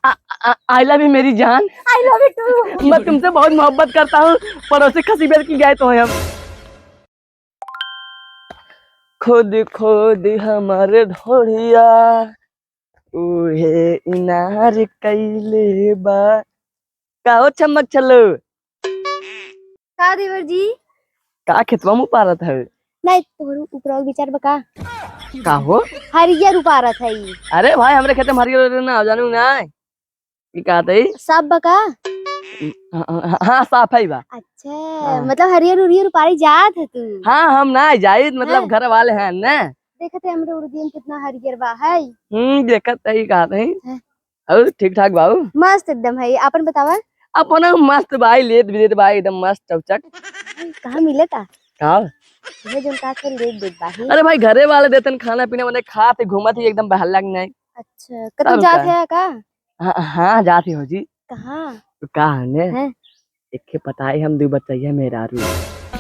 I love you मेरी जान। I love you too. मैं तुमसे बहुत मोहब्बत करता हूँ। पड़ोसी खसी बेर की गए तो हैं हम। खुद खुद हमारे ढोड़िया उहे इनार कैले बा। का हो चमक चलो। का देवर जी? का खेतवा में पारत है। नहीं तोहर ऊपर विचार बका। का हो। हरियर उपारत है ई। अरे भाई हमरे खेते में हरियर ना जानू ना। की कहत है। सब बका। हाँ साफ है बा। अच्छा हाँ। मतलब हरियर उरियर उपारी जात है तू। हाँ हम ना जाई मतलब घर वाले हैं ना। देखते हमरे उर्दीन कितना हरियर बा है। देखत है कहत है। और ठीक ठाक बाबू। मस्त एकदम है। अपन बतावा। अपना मस्त भाई लेत विदेत भाई एकदम मस्त चौचक। कहाँ मिलता? का ये जो का के लेट देत बाही। अरे भाई घरे वाले देतन खाना पीना मैंने खाते घूमत ही एकदम बहल लग नहीं। अच्छा कतू जात है का? हाँ जाती हो जी। कहाँ? तो कहा ने हैं? एक पता है हम दो बच्चा मेरा रू।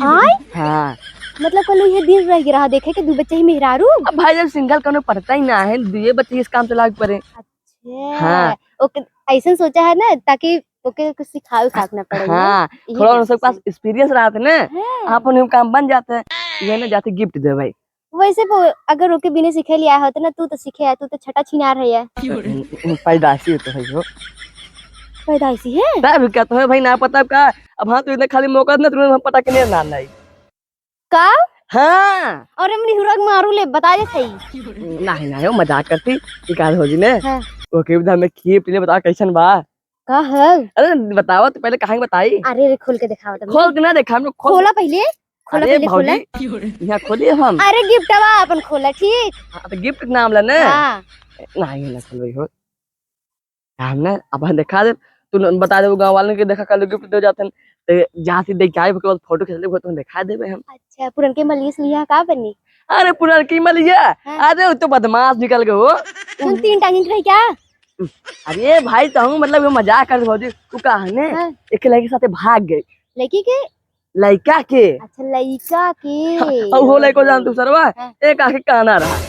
आय हाँ मतलब कल ये दिन रह रहा देखे कि दू बच्चे ही मेहरारू। अब भाई जब सिंगल कोनो पड़ता ही ना है दुए बच्चे इस काम चला पड़े। अच्छा हाँ ओके ऐसा सोचा है ना ताकि ओके कुछ सिखाओ ना पड़े। हाँ थोड़ा उनके पास एक्सपीरियंस रहा था ना अपन काम बन जाता है। ये ना जाते गिफ्ट दे भाई। वैसे अगर ओके बिना सिखे लिया होता ना तू तो सीखे है। तू तो छठा छिनार है यार। पैदाशी होता है वो। पैदाइशी है तब क्या तुम्हें भाई ना पता का। अब हाँ तो इतना खाली मौका ना तुम्हें पता कि नहीं ना नहीं। का? हाँ और हमने हुरग मारू ले बता दे सही। नहीं नहीं वो मजाक करती निकाल हो जी ने। हाँ। ओके बता मैं खीर पीले बता कैसन बा। का है? अरे बताओ तो पहले कहां बताई। अरे खोल के दिखाओ तुम। खोल के ना देखा हम लोग खोला पहले। खोला अरे पहले खोला। यहाँ खोलिए हम। अरे गिफ्ट बा अपन खोला ठीक। हाँ, तो गिफ्ट नाम ला ना। हाँ। नहीं ना खोल हो। हम ना अब दिखा दे। तू बता दे गांव वालों के देखा कल गिफ्ट दे जाते तो जहाँ से देख के आए उसके बाद फोटो खींच ले तो दिखा देबे हम। अच्छा पुरन के मलिस लिया का बनी। अरे पुनर की मलिया। अरे वो तो बदमाश निकल गए हो। तुम तीन टांगी रही क्या? अरे भाई तो हम मतलब मजाक कर भौजी तू कहा ने एक लड़के साथे भाग गए। लड़की के? लड़का के। अच्छा लड़का के। और वो लड़को जान तू सरवा एक आके काना रहा।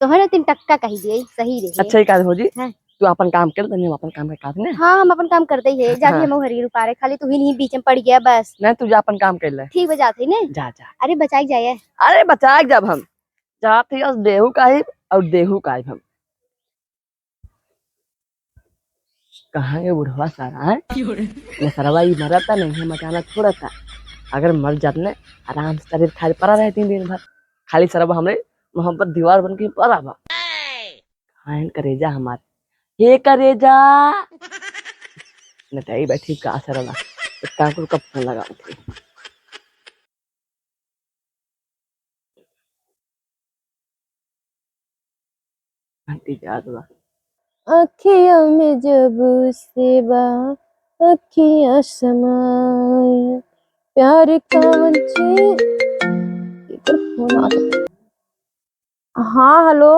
तो है ना तीन टक्का कही दे सही रहे। अच्छा ही काज भौजी तू अपन काम कर तने अपन काम कर काट ने। हाँ हम अपन काम करते ही है जाते हम हरियर उपारे खाली तू ही नहीं बीच में पड़ गया बस। नहीं तू जा अपन काम कर ले। ठीक है जाते ने। जा जा। अरे बचाई जाए। अरे बचा जब हम जाते ही देहू का ही और देहू का ही हम कहाँ ये बुढ़वा सारा है। ये सरवा ही मरता नहीं है मचाना छोड़ा था। अगर मर जाते आराम से शरीर खाली पड़ा रहे 3 दिन भर। खाली सरवा हमरे मोहब्बत दीवार बन के पड़ा बा। खान करेजा हमारे हे करेजा नटाई बैठी का सरवा इतना को कब फोन लगा थी। आंटी याद हुआ अखियों में जब से बा अखियां समाए प्यार कौन फोन आता। हाँ हेलो।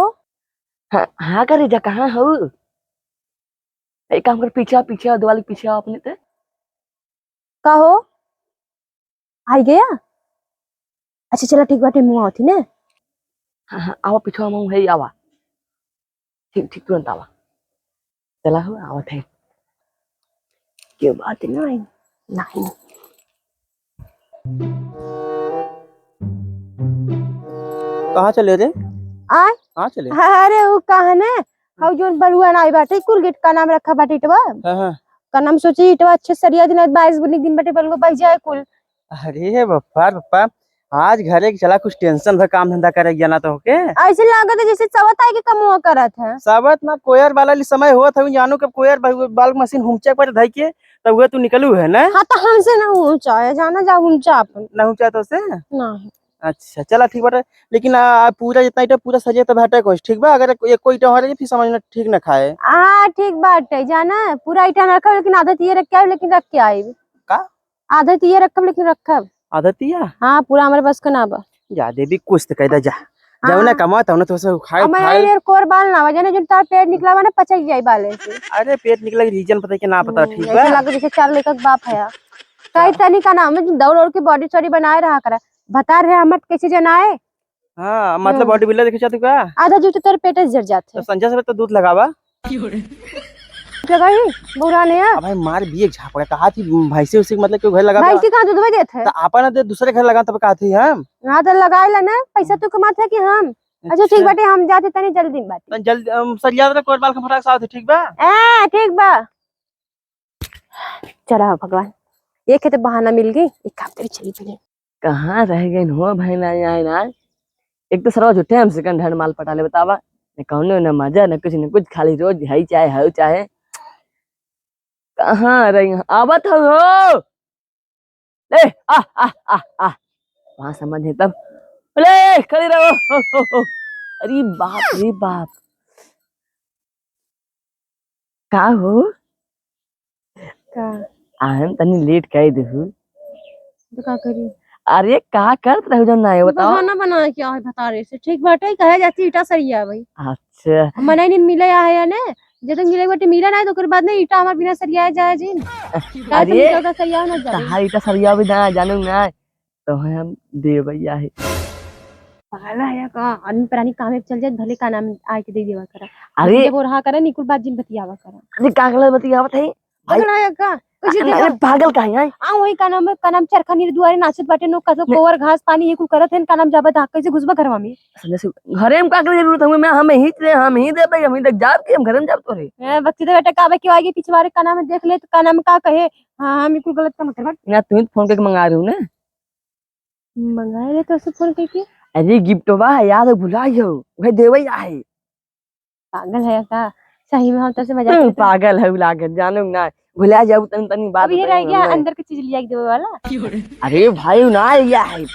हाँ करेजा कहाँ हो। एक काम कर पीछे पीछे दिवाली पीछे अपने ते का हो आई गया। अच्छा चला ठीक बाटे मुँह आती ने। हाँ हाँ आवा पीछे हम है आवा ठीक ठीक तुरंत आवा चला हो आवा थे क्यों बात नहीं नहीं कहाँ चले रे? आय कहाँ चले? अरे वो कहा ने हाउ जोन बलुआ नाई बाटे कुल गेट का नाम रखा बाटे इटवा हाँ। का नाम सोची इटवा अच्छे सरिया दिन 22 दिन बाटे बलुआ बच जाए कुल। अरे पप्पा आज घरे चला कुछ टेंशन भर काम धंधा करे गया ना तो होके ऐसे लागत है जैसे चवत आई के कमुआ करत है। सबत ना कोयर वाला समय हुआ था जानू कब कोयर बाल मशीन हुमचे पर धई के तब हुए तू निकलू है ना। हाँ तो हमसे ना ऊंचा है जाना जा ऊंचा अपन ना ऊंचा तो से नहीं। अच्छा चला ठीक बाटे लेकिन पूरा जितना इटा पूरा सजे तो भेटे कुछ ठीक बा अगर एक कोई इटा हो रही फिर समझना ठीक ना खाए। हाँ ठीक बात है जाना पूरा इटा रखा लेकिन आदत ये रख के आए लेकिन रख के आए का आदत ये रखब लेकिन रखब। आदतिया हाँ पूरा हमारे बस का ना बा। जा देवी कुछ तो कह जा जब ना कमाता हूं ना तो सब खाए हमारे कोर बाल ना वजह जो तार पेट निकला हुआ ना पचक जाए बाले से। अरे पेट निकला रीजन पता कि ना पता ठीक ऐसे बा। लगे जैसे 4 लेकर बाप है कई तनी का नाम है दौड़ दौड़ के बॉडी सॉडी बनाए रहा करा बता रहे हमर कैसे जनाए। हाँ मतलब बॉडी बिल्डर देखे चाहते का आधा जूते तेरे पेट जर जाते तो संजय से तो दूध लगावा। जगह ही बुरा नहीं है। अब भाई मार भी एक झापड़ा कहा थी भैंसे उसे मतलब क्यों घर लगा भाई से कहाँ दूध देते है? तो आपन दे दूसरे घर लगा तब कहा थी हम हाँ तो लगाए ला ना, पैसा तो कमाते है कि हम। अच्छा ठीक बाटे, हम जाते तनी जल्दी बात। तन जल्दी सरिया रे कोरबाल के फटाक साथ ठीक बा। ठीक बा। चला भगवान, एक है तो बहाना मिल गई, एक काम तेरी चली पड़ी। कहाँ रह गई हो भाई ना यहाँ ना। एक तो सरवा झूठे हम सेकंड हैंड माल पटा ले बतावा। न कौनो न मजा न कुछ खाली रोज है चाहे कहाँ रही हो? आवत हो ले आ आ आ आ वहां समझ है तब ले खड़ी रहो हो। अरे बाप रे बाप का हो का आन तनी लेट कह दहु। तो का करी? अरे का करत रहो जब ना है बताओ। बहाना बना क्या है बता रहे से? ठीक बाटे कहे जाती ईटा सरिया भाई। अच्छा मने नहीं मिले है या ने, जब तक मिले बाटे मिला ना तो ओकर बाद ना ईटा हमार बिना सरिया जाए जी। का तुम अरे का सरिया ना जाए। तहारी तो सरिया भी ना जानू ना तो हम देवैया है। पागल है का आदमी प्राणी काम में चल जाए भले का नाम आए के दे देवा करा। अरे जब वो रहा करे निकुल बात जिन बतियावा करा। अरे कागल बतियावत है भाई। पागल है का कुछ दे अरे पागल का है वही का नाम चरखा नीर दुआरे नाचत बाटे नो कसो कोवर घास पानी ये कुल करत है का नाम जाबा धा कैसे घुसबा घरवा में। घरे में का करे जरूरत है मैं हम ही दे भाई हम ही तक जाब के हम घर में जाब तो रे बच्चे तो बेटा काबे के आगे पिछवारे का नाम देख ले तो का नाम का कहे। हाँ बिल्कुल गलत काम कर ना तुम ही फोन करके मंगा रही हूँ ना। मंगाए ले तो फोन करके। अरे गिफ्ट बा याद भुला जाओ वही देवैया है। पागल है का सही में हम तो से मजाक करते हैं। पागल है लागत जानू ना भुला जाऊ तन तनी बात अब ये रह गया बताऊं मैं। अंदर की चीज लिया के देवे वाला। अरे भाई ना या है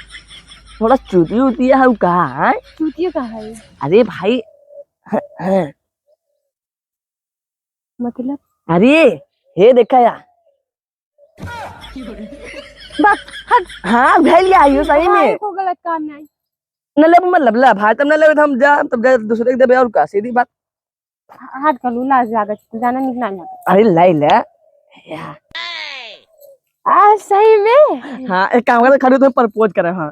थोड़ा चूती उती है कहा है। चूतियो का है अरे भाई मतलब? अरे हे देखा या बस हट। हाँ भेल आइयो सही भाई में को गलत काम नहीं। न ले मतलब ला भाई तब न ले हम जा तब जा दूसरे के देबे और का सीधी बात। हट कलू लाज लागत जाना निकना लागत। अरे लाई ले या सही में हाँ एक काम कर खड़े तो प्रपोज करे हाँ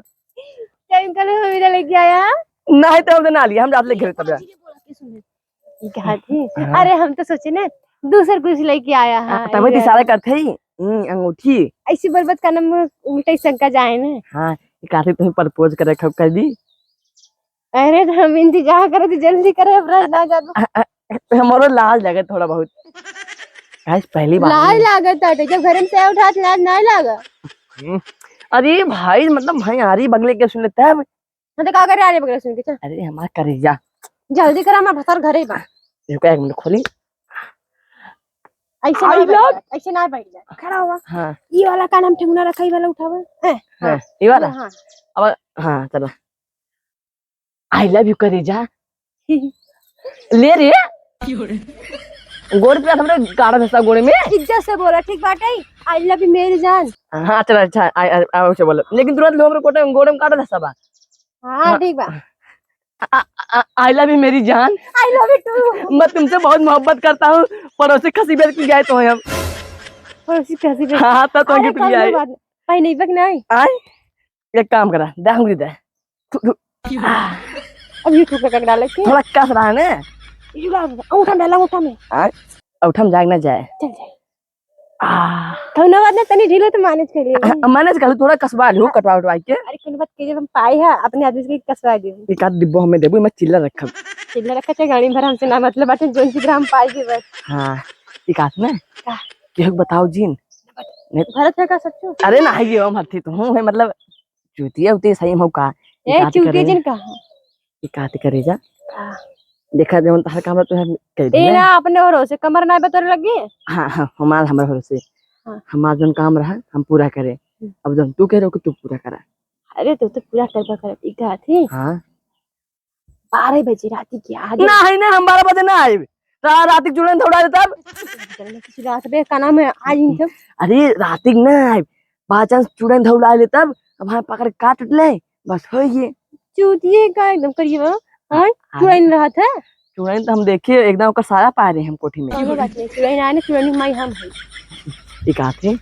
टाइम कल हम इधर लेके आया। नहीं तो हम ना लिया हम रात ले घर तब ये कहा थी। अरे हम तो सोचे ना दूसर कुछ लेके आया है। तब ही सारा करते ही अंगूठी ऐसी बर्बाद का नाम उल्टा शंका जाए ना। हाँ काफी तुम्हें प्रपोज करे कब कर दी। अरे तो हम इंतजार करे तो जल्दी करे ब्रश ना जादू। हमारो लाज लगे थोड़ा बहुत गाइस पहली बार लाज लागत है जब घर में से उठा तो लाज नहीं लागा। अरे भाई मतलब भाई यारी बगले के सुन लेता है। हम तो का करे आने बगैर सुन के चल अरे हमारा करेजा जल्दी कर हमारा भसर घरे बा। देखो एक मिनट खोली ऐसे ना बैठ जा खड़ा हुआ। हाँ ये वाला का नाम ठेंगुना रखा ये वाला उठावा। हाँ ये वाला हाँ अब हाँ चलो आई लव यू करेजा ले रे गोड़ पे हमरे गाड़ा भैंसा गोड़े में इज्जत से बोला ठीक बात है। आई लव यू मेरी जान। हाँ चलो अच्छा आओ से बोलो लेकिन तुरंत लोग हमरे कोटे गोड़े में काटा भैंसा बा। हाँ ठीक बा। आई लव यू मेरी जान। I love you too. मैं तुमसे बहुत मोहब्बत करता हूँ पड़ोसी खसी बेर की गए तो हम पड़ोसी कैसी बे? हाँ तो तुम अरे गिफ्ट लिया है भाई नहीं बक नहीं। आए एक काम करा दांगुरी दे अब ये ठोकर का डाल के थोड़ा कस रहा है ना अंगूठा डाला अंगूठा में उठम जाग ना जाए चल जाए। कौनो बात ना तनी ढीले तो मैनेज कर लियो। मैंने कल थोड़ा कसवा लूं कटवा उठवा के अरे कौनो बात के जब हम पाए है अपने आदमी से कसवा दे। एक आध डिब्बो हमें देबो मैं चिल्ला रखब। चिल्ला रखा चाहे गाड़ी भर हमसे ना मतलब बाटे जोन सी ग्राम पाए के बस। हाँ एक आध ना केहू बताओ जीन भरत है का सच्चो? अरे ना ये हम हथी तो हूं है मतलब चूतिया उती सही हम का ए चूती जिन का एक आध करे जा देखा जवन हर काम तो कर ए दे ना अपने और से कमर ना बतोर लगी। हाँ हाँ हमारा हमारे भरोसे हाँ। हमारा जन काम रहा हम पूरा करें अब जब तू कह रहे हो कि तू पूरा करा। अरे तू तो पूरा करबा कर ठीक है थी। हाँ 12 बजे रात की आ नहीं ना हम 12 बजे ना आए रात की जुड़न थोड़ा तब किसी रात बे का नाम है आज इन सब। अरे रातिक ना आए बाई चांस चूड़न धौला ले तब अब हम पकड़ काट ले बस हो ये चूतिए का एकदम करिए हां चुड़ैन रहा था। चूड़न तो हम देखे एकदम ओकर सारा पा रहे हम कोठी में कोनो बात नहीं चुड़ैन आने चुड़ैन माई हम है एक आथे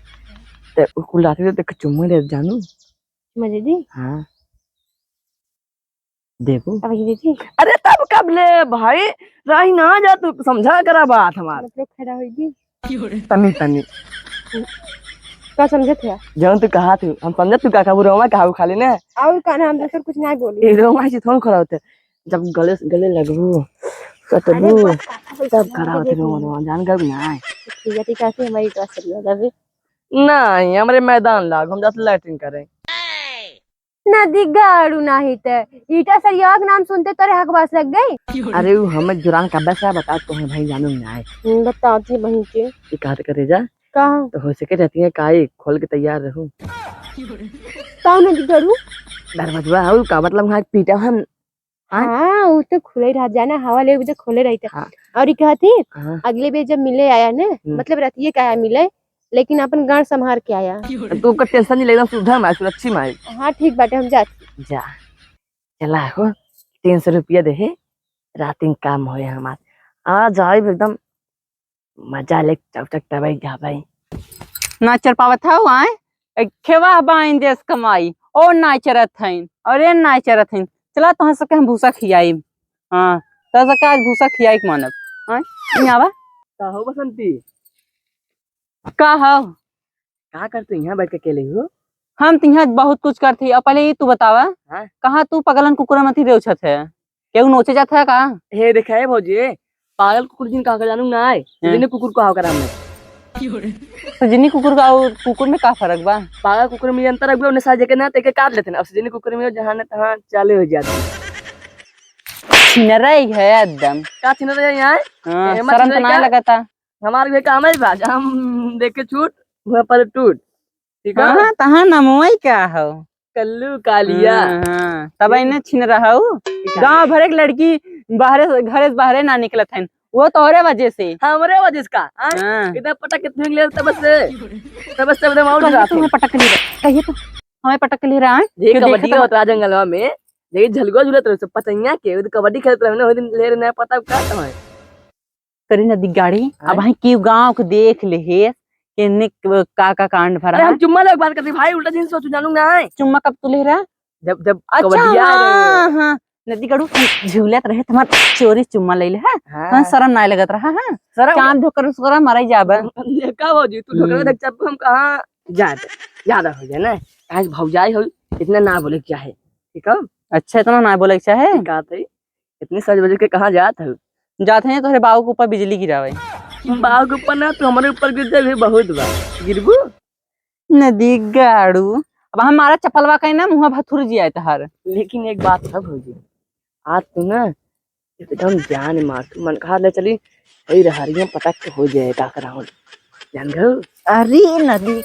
तो कुल रात तो देख चुम्मे दे जानू मजे दी। हाँ देखो अब ये दीदी अरे तब कब ले भाई राही ना जा तू समझा करा बात हमार मतलब खड़ा होगी तनी तनी क्या समझे थे जौन तू कहा तू हम समझत तू का कहबू रोमा कहबू खाली ने और कहना हम दूसर कुछ नहीं बोली ए रोमा से थोड़ा खड़ा होते जब गले गले लगबू सटबू तब खड़ा होते रोमा रोमा जान कर ना ठीक है ठीक है हमारी क्लास चल रहा है नहीं हमारे मैदान लाग हम जाते लैट्रिन करें नदी गाड़ू नहीं थे ईटा सरिया के नाम सुनते तोरे हकवास लग गई अरे वो हमें जुरान का बैसा बता तो भाई जानू ना आए बताती बहन के ये कहते करे जा कहा तो हो सके रहती है काई खोल के तैयार रहूं कहा नदी गाड़ू दरवाजा है का मतलब वहां पीटा हम हाँ वो तो खुले रह जाना हवा ले तो खोले रहते हाँ। और ये कहती हाँ। अगले बेर जब मिले आया ना मतलब रतिये का आया मिले लेकिन अपन गांव संभार के आया तू का टेंशन नहीं लेना सुधा मैं सुरक्षित माई हाँ ठीक बाटे हम जाते जा चला हो 300 रुपया दे रातिन काम होए हमार आ जाए एकदम मजा ले चक तबाई जा भाई नाचर पावत है आए खेवा बाइन देश कमाई और नाचरत हईन और ये नाचरत हईन चला तो सके हम भूसा खियाई हाँ तो सके आज भूसा खियाई के मानब हाँ नहीं आवा का हो बसंती का हो का करते यहाँ बैठ के अकेले हो हम तिहा बहुत कुछ करती और पहले ये तू बतावा हाँ? कहाँ तू पगलन कुकुरा मथी देव छत है केहू नोचे जात है का हे देखा है भौजी पागल कुकुर जिन का जानू ना आए जिन्हें कुकुर को हाव करा हमने तो जिन्नी कुकुर का और कुकुर में का फर्क बा पागल कुकुर में अंतर अगले उन्हें साजे के ना तेके काट लेते ना अब जिन्हें कुकुर में जहाँ न तहाँ चाले हो जाते छिनरई है एकदम का छिन रहे यहाँ हाँ, हिम्मत शर्म तो नहीं नहीं क्या? लगता हमारे भी काम है बाज हम देख के छूट वहाँ पर टूट ठीक है हाँ तहाँ नमोई क्या हो कल्लू कालिया हाँ, तब इन्हें छीन रहा हूँ गाँव भर एक लड़की बाहर घरे से बाहर ना निकलत है वो तोरे वजह से हमारे वजह का हाँ। इधर पटक कितने निकले तब से एकदम आउट कहिए तो हमें पटक ले कहिए तो हमें पटक ले रहा है ये क्यों कबड्डी देखत होता जंगलवा में ये झलगुआ झूलत रहे पतंगिया के वो कबड्डी खेलत रहे ना दिन ले रहे पता का है करी नदी गाड़ी अब वहीं की गांव को देख ले हे किन्ने का कांड भरा अरे है हम चुम्मा लग बात करते भाई उल्टा दिन सोचू जानू ना है चुम्मा कब तू ले रहा जब अच्छा कबड्डी हाँ हाँ नदी गड़ू झूलत रहे तुम्हार चोरी चुम्मा ले ले हाँ शर्म ना लगत रहा है सर चांद धोकर उसको मर जाब का हो जी तू ठोकर देख जब हम कहां जाते ज्यादा हो जाए ना आज भौजाई हो इतना ना बोले क्या है ठीक है अच्छा इतना ना बोले चाहे का थे इतनी सज बजे के कहां जात हो जाते हैं तोहरे बाबू के ऊपर बिजली गिरावे बाव के ऊपर ना तो हमारे ऊपर गिर जाए बहुत बार गिरबू नदी गाड़ू अब हमारा चपलवा कहीं ना मुँह भथुर जी आए तहार लेकिन एक बात है भौजी आज तू ना एकदम जान मार तू मन कहा ले चली यही रहारियां पटक हो जाए का कराऊं जान गो अरे नदी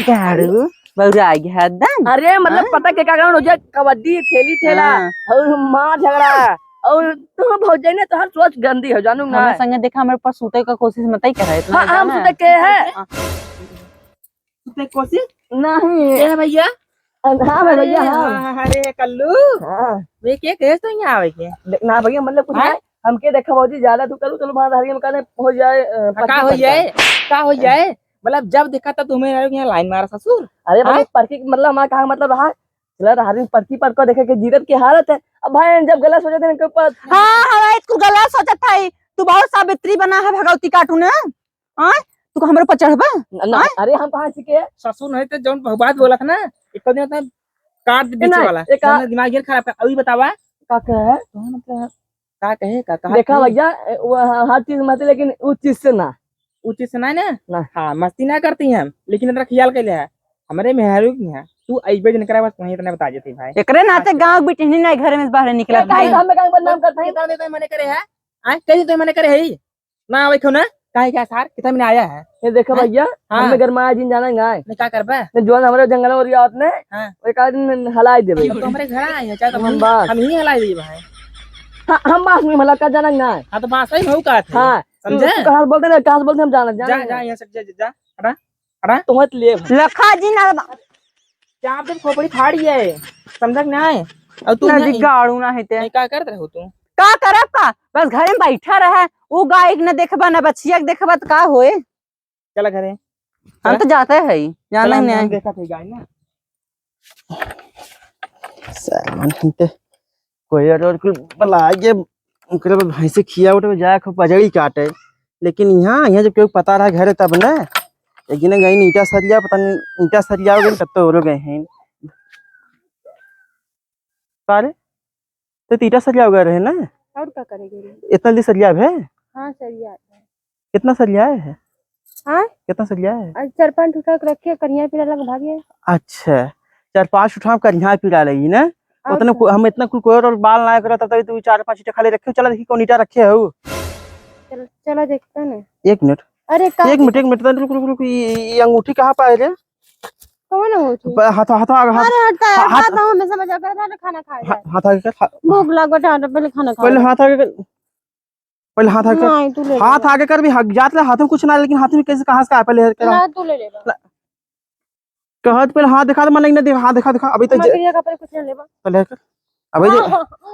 गाड़ू बौरा गया एकदम अरे मतलब पटक के का कराऊं हो जाए कबड्डी ठेली ठेला और मार झगड़ा और तू भौजाई ने तो हर सोच गंदी हो जानू ना हमें संगे देखा हमारे पास सूते का कोशिश मत ही कर रहे हाँ हम सुते के है सुते कोशिश नहीं है भैया हाँ भैया हाँ अरे कल्लू हाँ वे के कैसे तो यहाँ आवे के ना भैया मतलब कुछ नहीं हमके देखा भौजी ज्यादा तू करू चलो बाहर हरिया में कहने हो जाए का हो जाए मतलब जब देखा था तुम्हें यहाँ लाइन मारा ससुर अरे भाई पर्ची मतलब हमारा कहा मतलब रहा चला हरी पर्ची पर को देखे कि जीरत की हालत है अब भाई जब गला सोचे थे इनके ऊपर हाँ हमारे तू गला सोचत था तू बहुत सावित्री बना है भगवती काटू ने हाँ तू हमारे ऊपर चढ़बा ना अरे हम कहाँ सीखे ससुर नहीं तो जौन बात बोला था ना एक दिन होता है काट दे बीच वाला दिमाग ये खराब है अभी बतावा का है मतलब का कहे का देखा भैया वो हर चीज मत लेकिन उस चीज से ना उस चीज से ना ना हाँ मस्ती ना करती हैं लेकिन इतना ख्याल कर लिया हमारे मेहरू की है तू अइबे दिन करा बस वही इतना बता देती भाई एकरे नाते गांव बिटनी ना घर में बाहर निकला भाई हम का बदनाम करते हैं कितना तो मैंने करे है आ कैसे तो मैंने करे है ना आवे क्यों ना काहे क्या सर कितना मैंने आया है ये देखो भैया हमें घर में जिन जाना गाय मैं क्या कर बा ने जो हमारे जंगल में रियात ने हां एक दिन हलाई देबे तो हमारे घर आए हैं चाहे तो हम हम ही हलाई दी भाई हम बास में मला का जाना गाय हां तो बात सही हो का था हां समझे कहां बोलते ना कहां बोलते हम जाना जा जा यहां से जा हटा हटा तुम मत ले लखा जी ना क्या पे खोपड़ी फाड़ी है समझ ना आए और तू नदी गाड़ू ना हेते क्या करत रहो तू का करब का बस घर में बैठा रहा वो गाय न देखबा न बछिया के देखबा तो का होए चला घरे हम तो जाते हैं जाना ही नहीं देखा थे गाय ना सामान हम तो कोई और कुल बला के ओकरे पे भैंसे खिया उठे जाए खूब पजड़ी काटे, लेकिन यहाँ जब केहू पता रहा घर तब न एक दिन गई ईटा सरिया, पता नहीं ईटा सरिया हो गए तब तो हो गए हैं सारे, तो ईटा सरिया हो गए रहे ना। और क्या करेंगे? इतना दी सरिया है? हाँ सही है। कितना सरिया है? हाँ कितना सरिया है? आज 4-5 उठा के रखे, कन्या पीला लग भागे। अच्छा 4-5 उठा कर यहाँ पिला लगी ना। और उतना हम इतना कुल कोई और बाल ना करा तब तू 4-5 ईटा खाली रखे। चला देखी कौन ईटा रखे हो। चलो चलो देखते हैं। 1 मिनट अरे एक मिनट रुक रुक रुक, ये अंगूठी कहाँ पाए रे? कौन है वो? हाथ हाथ अरे हटता है, हाथ- हाथ हमेशा मजा करता है, खाना खाएगा। हाथ आगे कर, भूख लगा था पहले खाना खा। पहले हाथ आगे कर, पहले हाथ आगे कर, नहीं तू ले ले। हाथ आगे कर भी हक जात ले, हाथ में कुछ ना, लेकिन हाथ में कैसे कहाँ से आया? पहले ना तू ले ले बा। कहत पहले हाथ दिखा, मन नहीं हाथ दिखा दिखा अभी तो मगर ये का पर कुछ ले ले बा। पहले कर अभी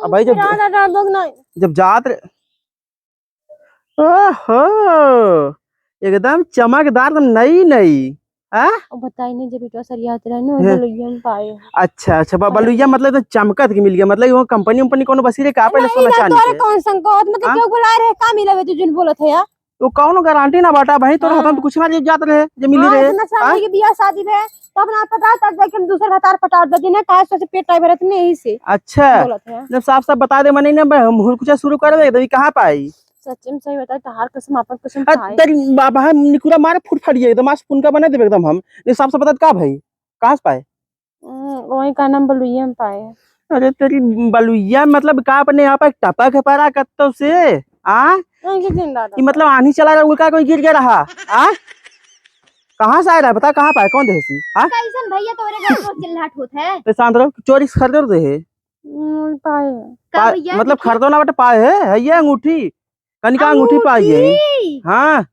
अभी जब ना ना दो नहीं। जब जात रे, ओहो एकदम चमकदार, तो नई नई। अब बताई नहीं जब इतना सरियात रहे ना तो लोग हम पाए। अच्छा अच्छा बलुइया मतलब तो चमकत के मिल गया, मतलब वो कंपनी उम्पनी कोनो बसीरे का पहले सोना चांदी तोरे के? कौन संकोच मतलब क्यों बुला रहे? का मिला तू जिन बोलत है यार? तो कौनो गारंटी ना बाटा भाई, तोरा हाथ में कुछ ना जात रहे जे मिली रहे। इतना शादी के बियाह शादी में तब ना पटा तब देख हम दूसरे हतार पटा दे ना काहे से पेट टाइप रहत नहीं से अच्छा बोलत है। जब साफ साफ बता दे मने ना हम कुछ शुरू कर दे, तभी कहां पाई? सच में सही बता, तहार कसम अपन कसम खाए। तेरी बाबा हम निकुरा मारे फुट फट गई एकदम, आज पुनका बना देबे एकदम। हम ये साफ साफ बता का भाई कहां से पाए? वही का नाम बलुइया में पाए। अरे तेरी बलुइया मतलब का अपने यहाँ पे टपक पड़ा कत्तो से ये मतलब आनी चला रहा उल्का कोई गिर गया रहा। कहाँ से आया रहा बता, कहाँ पाए? कौन देसी कैसन भैया तोरे घर में चिल्लाहट होत है? तो शांत रहो, चोरी से खरीदो दे है पाए का भैया मतलब खरीदो ना बटे पाए है ये अंगूठी कनिका अंगूठी पाई है। हाँ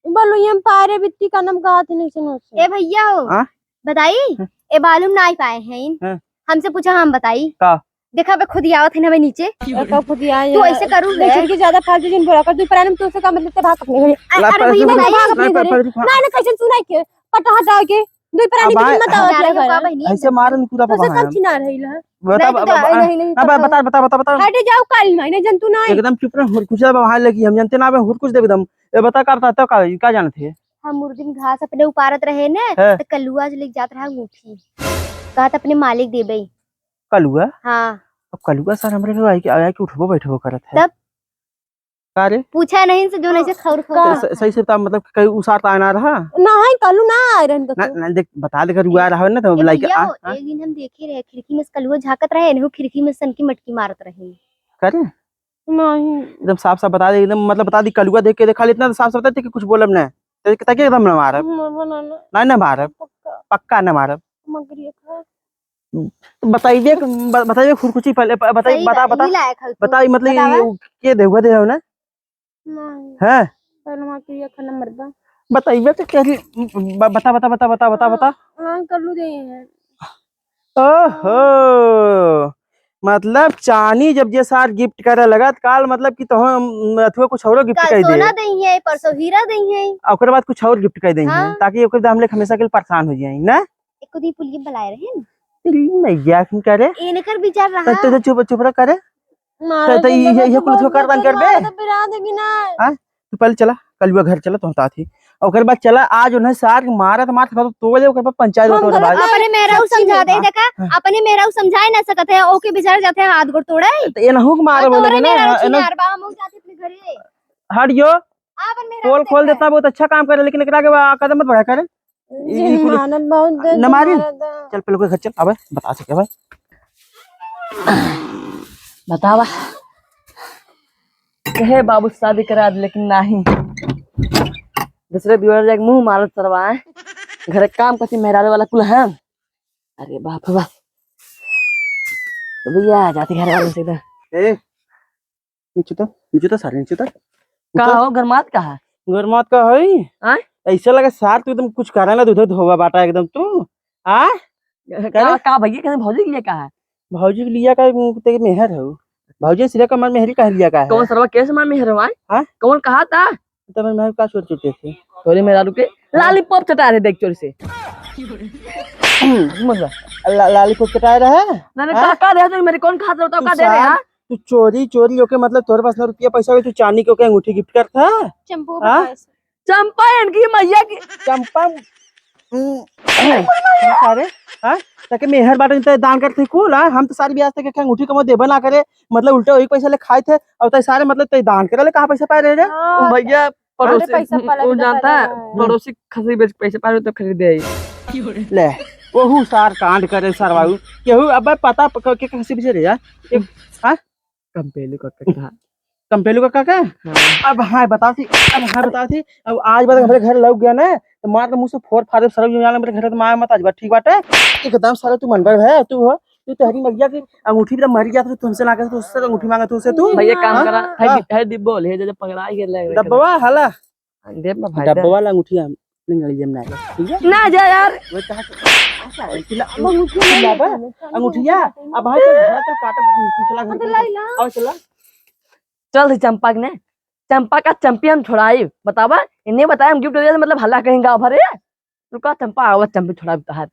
बलुइया में पाए रे बिट्टी का नाम का नहीं सुनो ए भैया हो हाँ? बताई ए मालूम ना पाए हैं हाँ? हमसे पूछा हम बताई का देखा बे खुद ही आवत है ना नीचे का खुद आया तू ऐसे करू ले लेकिन की ज्यादा फालतू जिन बोला कर तू पर हम तुझसे का मतलब ते भाग अपने घरे। अरे भैया बताई ना ना कैसे सुनाई के पटा हटाओ के दुई प्राणी अब की मत आओ जा रही हो का के बहनी ऐसे मारे निकुरा तो बाबा सब चिना रही है। बता नहीं नहीं बता बता बता बता बता हटे जाओ काल नहीं जंतु ना एकदम चुप रह, कुछ वहां लगी हम जानते ना हुर कुछ दे एकदम। ये बता करता तो का जानते थे? हम मुर्दिन घास अपने उपारत रहे ने हाँ। तो कलुआ जो लेके जात रहा अंगूठी कहत अपने मालिक देबे। कलुआ? हाँ अब कलुआ सर हमरे के आया कि उठबो बैठबो करत है तब? का रे पूछा नहीं से जो नहीं से खौर खौर सही से बता, मतलब कहीं उसार आना रहा ना है कलू ना आयरन ना का ना देख बता दे कर हुआ रहा है ना तो ए लाइक भैया हो, एक दिन हम देखे रहे खिड़की में से कलुआ झाकत रहे ने खिड़की में सन की मटकी मारत रहे। करे नहीं एकदम साफ साफ बता दे एकदम, मतलब बता दी कलुआ देख के देखा इतना तो साफ साफ बता दे कि कुछ बोलब ना तो ताकि एकदम ना मारब बनाना ना मारब पक्का ना मारब। मगर ये खा बताइए खुरकुची पहले बताइए सही बता बता ही लायक है तू। बताइए मतलब बतावा। ये देहुआ दे हो ना नहीं है पहले मां के ये खाना मरबा बताइए तो क्या बता बता बता बता बता बता हां कलू दे हैं। ओहो मतलब चानी जब ये सार गिफ्ट करे लगा काल मतलब कि तो हम अथवा कुछ और गिफ्ट कल कर दे सोना दई है परसों हीरा दई है ओकर बाद कुछ और गिफ्ट कर दे हाँ। ताकि ओकर हम लोग हमेशा के लिए परेशान हो जाए ना। एको दी पुलिया बुलाए रहे न नैया करे इनकर विचार रहा तो चुप चुप रह करे मारे तो ये कुल कर दान कर बे तो बिरा देगी ना। तू पहले चला कलुआ घर चला तो हता थी ओकर बाद चला आज उन्हें सार मारत मारत तो तोड़े ओकर बाद पंचायत हम होत गलत बाद अपने मेरा समझा दे देखा हाँ। अपने मेरा समझाए ना सकत है ओके बेचारा जाते हैं हाथ गोड़ तोड़े तो एनहु के मारे बोले ना यार बा हम जाते अपने घरे हटियो आपन मेरा खोल देता बहुत अच्छा काम करे लेकिन एकरा के कदम मत बढ़ा करे मानत बहुत दे न मारी चल पहले ओकर घर चल अबे बता सके भाई बतावा कहे बाबू शादी करा दे लेकिन नहीं दूसरे दीवार जाके मुंह मारत सरवा घर काम करती मेहरारू वाला कुल है। अरे बाप रे बाप तो भैया जाती घर वाले से इधर ए नीचे तो सारे नीचे तो का हो गरमात का है गरमात का है आय? ऐसा लगा सार तू एकदम कुछ करा ना दूध धोवा बाटा एकदम तू आ का भैया कहते भौजी के लिए का है भौजी के लिया का तेरे मेहर हो भौजी सिरा का मन मेहरी कह लिया का है कौन सरवा कैसे मार में हरवाए हाँ? कौन कहा था तब मैं का सोच चुके थे तोरे मेहरारू के लॉलीपॉप चटा रहे देख चोरी से लाली को कटाया रहा है ना का दे तो मेरे कौन खाता होता का दे रहे हां तू चोरी चोरी होके मतलब तोरे पास ना रुपया पैसा हो, तू चांदी के ओके अंगूठी गिफ्ट करता है चंपू हाँ? चंपा इनकी मैया की चंपा सारे हाँ ताकि मेहर बाटे ते दान करते कुल हाँ हम तो सारी ब्याज तक के अंगूठी कमो देबे ना करे मतलब उल्टा वही पैसा ले खाए थे और ते सारे मतलब ते दान करे ले कहां पैसा पाए रहे रे भैया पड़ोसी पैसा पाला वो के जानता है पहले है। पड़ोसी खसी बेच पैसे पाए तो खरीदे आई। ले ओहू सार कांड करे सरवाऊ केहू अब पता के कहां से रे यार हाँ कंपेली करके कहा कंपेलू का क्या हाँ। अब हाँ बता थी अब आज बार हमारे घर लग गया ना तो मार के मुंह से फोड़ फाड़ सरव जो मेरे घर तो मार मत आज बात ठीक बात है एकदम सारा तू मनबर है तू हो तू तहरी मैया की अंगूठी भी मर गया था तुमसे लाके तो उससे अंगूठी मांगा तू उससे तू भैया काम हाँ? करा है डिब्बो ले जब पकड़ाई के ले डब्बा हला दे में भाई डब्बा वाला अंगूठी हम नहीं जम ना ठीक है ना जा यार वो कहा अंगूठिया अब भाई तो काटा चला घर चला चल चंपा ने चंपा का चंपियन छोड़ाई बतावा इन्हें बताया हम गिफ्ट दे मतलब हल्ला कहीं गाँव भरे रुका चंपा आवा चंपी छोड़ा हाथ